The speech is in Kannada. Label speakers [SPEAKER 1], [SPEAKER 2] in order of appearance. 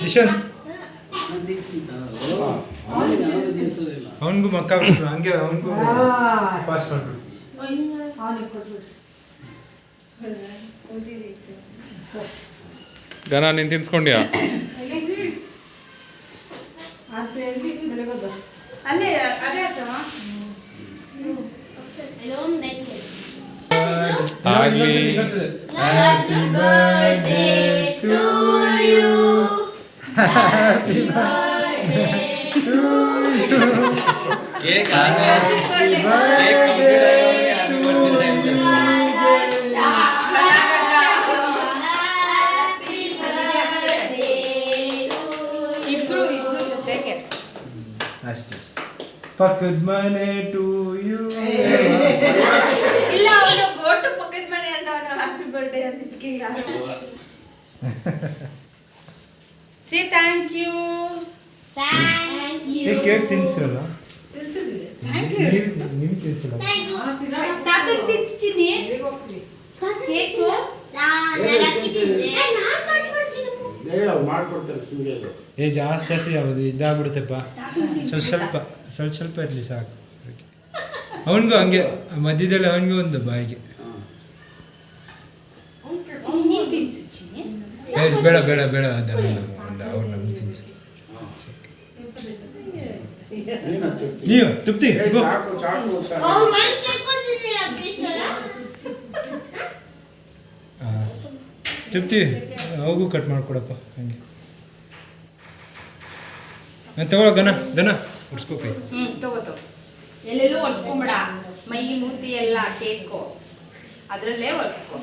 [SPEAKER 1] ನಿಶಾಂತ್ ಅವನಿಗೂ ಮಕ್ಕ ಬಿಟ್ರು ಹಂಗೆ ಅವನಿಗೂ ಪಾಸ್ ಮಾಡ್ಬಿಡು.
[SPEAKER 2] ಗನ ನೀನು ತಿನ್ಸ್ಕೊಂಡ್ಯಾ? ಆಗ್ಲಿ.
[SPEAKER 3] Happy birthday to you. Happy birthday to you.
[SPEAKER 4] Cake ಆಗ ಕೇಕ್ ಕಂಪ್ಲೀಟ್ ಆಗಿ
[SPEAKER 1] ಅಷ್ಟೇ ಪಕ್ಕದ ಮನೆ ಟು ಯು.
[SPEAKER 3] ಇಲ್ಲ ಅವನು ಗೋಟು ಪಕ್ಕದ ಮನೆ ಅಂತ ಅವನು ಹ್ಯಾಪಿ ಬರ್ಡೇ ಅಂತಿದ್ಕೆ ಸೇ ಥ್ಯಾಂಕ್ ಯು.
[SPEAKER 1] ಕೇಕ್ ತಿನ್ಸಲ್ಲ ನೀವು ತಿನ್ಸಲ್ಲ
[SPEAKER 3] ತಾತಕ್ಕೆ ತಿನ್ಸ್ತೀನಿ ಕೇಕು.
[SPEAKER 1] ಏ ಜಾಸ್ತಿ ಯಾವುದು ಇದಾಗ್ಬಿಡುತ್ತಪ್ಪ. ಸ್ವಲ್ಪ ಸ್ವಲ್ಪ ಇರಲಿ ಸಾಕು. ಅವನಿಗೂ ಹಂಗೆ ಮಧ್ಯದಲ್ಲಿ ಅವನಿಗೂ ಒಂದು ಬಾಯಿಗೆ. ಬೇಡ ಬೇಡ ಬೇಡ ಅದು ಅವ್ರು ನಮ್ಗೆ ತಿನ್ಸಿ. ನೀವು ತುಪ್ತಿ ತುಪ್ತಿ ಅವಾಗೂ ಕಟ್ ಮಾಡ್ಕೊಡಪ್ಪ ಹಂಗೆ. ತಗೊಳ ಗನ ಉಡ್ಸ್ಕೋ ಕೈ.
[SPEAKER 3] ತಗೋ ಎಲ್ಲೆಲ್ಲೂ ಒರ್ಸ್ಕೊಂಬೇಡ, ಮೈ ಮೂತಿ ಎಲ್ಲ ಕೇಕು ಅದರಲ್ಲೇ ಒರ್ಸ್ಕೊ.